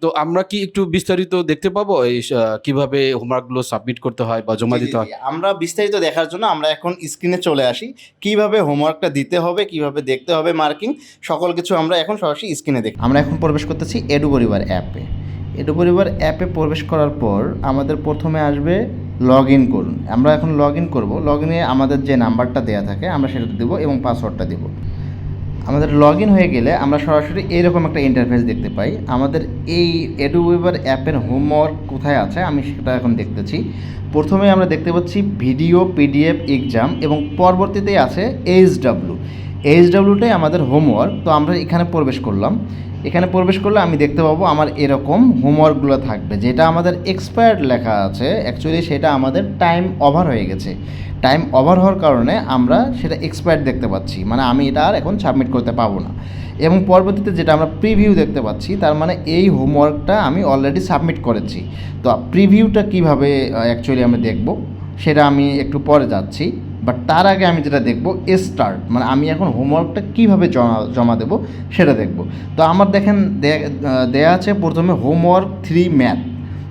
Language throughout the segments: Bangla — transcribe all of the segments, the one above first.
তো আমরা কি একটু বিস্তারিত দেখতে পাবো এই কিভাবে হোমওয়ার্কগুলো সাবমিট করতে হয় বা জমা জি, জি, দিতে জি। হয়? আমরা বিস্তারিত দেখার জন্য আমরা এখন স্ক্রিনে চলে আসি। কিভাবে হোমওয়ার্কটা দিতে হবে, কিভাবে দেখতে হবে মার্কিং, সকল কিছু আমরা এখন সরাসরি স্ক্রিনে দেখি। আমরা এখন প্রবেশ করতেছি এডু পরিবার অ্যাপে। এডু পরিবার অ্যাপে প্রবেশ করার পর আমাদের প্রথমে আসবে লগ ইন করুন। আমরা এখন লগ ইন করবো। লগ ইনে আমাদের যে নাম্বারটা দেওয়া থাকে আমরা সেটা দেবো এবং পাসওয়ার্ডটা দেবো। আমাদের লগ ইন হয়ে গেলে আমরা সরাসরি এইরকম একটা ইন্টারফেস দেখতে পাই। আমাদের এই এডুওয়েভার অ্যাপের হোমওয়ার্ক কোথায় আছে আমি সেটা এখন দেখতেছি। প্রথমে আমরা দেখতে পাচ্ছি ভিডিও, পিডিএফ, এক্সাম এবং পরবর্তীতে আছে এইচডাব্লিউ। এইচডাব্লিউটাই আমাদের হোমওয়ার্ক। তো আমরা এখানে প্রবেশ করলাম। এখানে প্রবেশ করলে আমি দেখতে পাবো আমার এরকম হোমওয়ার্কগুলো থাকবে, যেটা আমাদের এক্সপায়ার্ড লেখা আছে। অ্যাকচুয়ালি সেটা আমাদের টাইম ওভার হয়ে গেছে। টাইম ওভার হওয়ার কারণে আমরা সেটা এক্সপায়ার্ড দেখতে পাচ্ছি, মানে আমি এটা আর এখন সাবমিট করতে পাবো না। এবং পরবর্তীতে যেটা আমরা প্রিভিউ দেখতে পাচ্ছি, তার মানে এই হোমওয়ার্কটা আমি অলরেডি সাবমিট করেছি। তো প্রিভিউটা কীভাবে অ্যাকচুয়ালি আমি দেখব সেটা আমি একটু পরে যাচ্ছি। বাট তার আগে আমি যেটা দেখব স্টার্ট, মানে আমি এখন হোমওয়ার্কটা কীভাবে জমা দেব সেটা দেখব। তো আমার দেখেন দেয়া আছে প্রথমে হোমওয়ার্ক 3 ম্যাথ।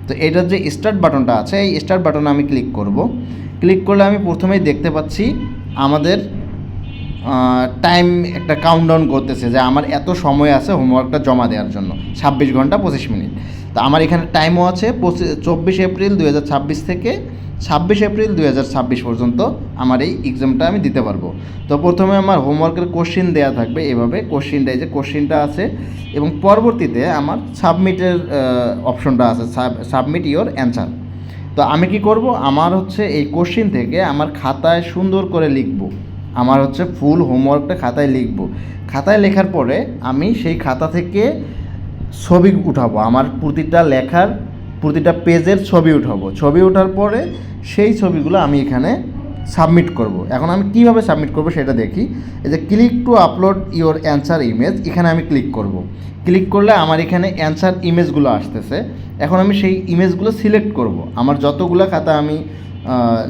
তো এটার যে স্টার্ট বাটনটা আছে, এই স্টার্ট বাটনে আমি ক্লিক করব। ক্লিক করলে আমি প্রথমেই দেখতে পাচ্ছি আমাদের টাইম একটা কাউন্টডাউন করতেছে যে আমার এত সময় আছে হোমওয়ার্কটা জমা দেওয়ার জন্য, 26 ঘন্টা 25 মিনিট। তো আমার এখানে টাইমও আছে 24 এপ্রিল 2026 থেকে 26 এপ্রিল 2026 পর্যন্ত আমার এই এক্সামটা আমি দিতে পারবো। তো প্রথমে আমার হোমওয়ার্কের কোশ্চিন দেওয়া থাকবে এভাবে, কোশ্চিনটা এই যে কোশ্চিনটা আছে এবং পরবর্তীতে আমার সাবমিটের অপশনটা আছে, সাবমিট ইওর অ্যান্সার। তো আমি কি করব, আমার হচ্ছে এই কোশ্চিন থেকে আমার খাতায় সুন্দর করে লিখব। আমার হচ্ছে ফুল হোমওয়ার্কটা খাতায় লিখব। খাতায় লেখার পরে আমি সেই খাতা থেকে ছবি উঠাবো, আমার প্রতিটা লেখার প্রতিটা পেজের ছবি উঠাবো। ছবি ওঠার পরে সেই ছবিগুলো আমি এখানে সাবমিট করব। এখন আমি কিভাবে সাবমিট করব সেটা দেখি। এই যে click to upload your answer image, এখানে আমি ক্লিক করব। ক্লিক করলে আমার এখানে অ্যান্সার ইমেজগুলো আসতেছে। এখন আমি সেই ইমেজগুলো সিলেক্ট করব। আমার যতগুলো খাতা আমি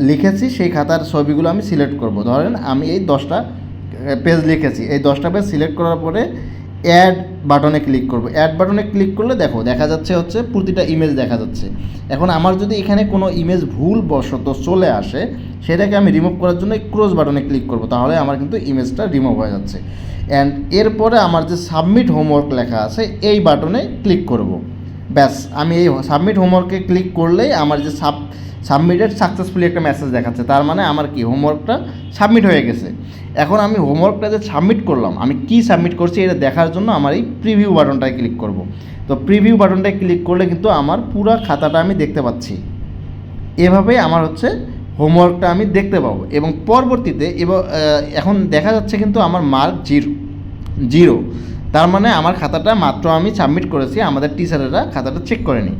লিখেছি সেই খাতার ছবিগুলো আমি সিলেক্ট করব। ধরেন আমি এই 10টা পেজ লিখেছি, এই 10টা পেজ সিলেক্ট করার পরে অ্যাড বাটনে ক্লিক করব। অ্যাড বাটনে ক্লিক করলে দেখা যাচ্ছে হচ্ছে প্রতিটা ইমেজ দেখা যাচ্ছে। এখন আমার যদি এখানে কোনো ইমেজ ভুলবশত চলে আসে, সেটাকে আমি রিমুভ করার জন্য ক্রস বাটনে ক্লিক করব, তাহলে আমার কিন্তু ইমেজটা রিমুভ হয়ে যাচ্ছে। অ্যান্ড এরপরে আমার যে সাবমিট হোমওয়ার্ক লেখা আছে এই বাটনে ক্লিক করব। ব্যাস, আমি এই সাবমিট হোমওয়ার্কে ক্লিক করলেই আমার যে সাবমিটেড সাকসেসফুলি একটা মেসেজ দেখাচ্ছে, তার মানে আমার কি হোমওয়ার্কটা সাবমিট হয়ে গেছে। এখন আমি হোমওয়ার্কটা যে সাবমিট করলাম, আমি কি সাবমিট করছি এটা দেখার জন্য আমার এই প্রিভিউ বাটনটায় ক্লিক করব। তো প্রিভিউ বাটনটায় ক্লিক করলে কিন্তু আমার পুরো খাতাটা আমি দেখতে পাচ্ছি। এভাবেই আমার হচ্ছে হোমওয়ার্কটা আমি দেখতে পাবো এবং পরবর্তীতে এখন দেখা যাচ্ছে কিন্তু আমার মার্ক জিরো। তার মানে আমার খাতাটা মাত্র আমি সাবমিট করেছি, আমাদের টিচারেরা খাতাটা চেক করেনি।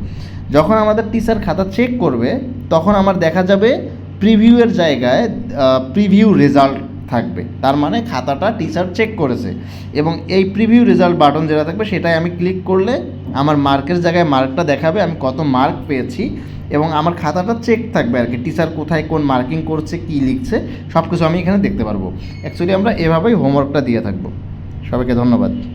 যখন আমাদের টিচার খাতা চেক করবে তখন আমার দেখা যাবে প্রিভিউয়ের জায়গায় প্রিভিউ রেজাল্ট থাকবে। তার মানে খাতাটা টিচার চেক করেছে এবং এই প্রিভিউ রেজাল্ট বাটন যেটা থাকবে সেটাই আমি ক্লিক করলে আমার মার্কের জায়গায় মার্কটা দেখাবে, আমি কত মার্ক পেয়েছি এবং আমার খাতাটা চেক থাকবে আর কি, টিচার কোথায় কোন মার্কিং করছে, কী লিখছে, সব কিছু আমি এখানে দেখতে পারবো। অ্যাকচুয়ালি আমরা এভাবেই হোমওয়ার্কটা দিয়ে থাকবো। সবাইকে ধন্যবাদ।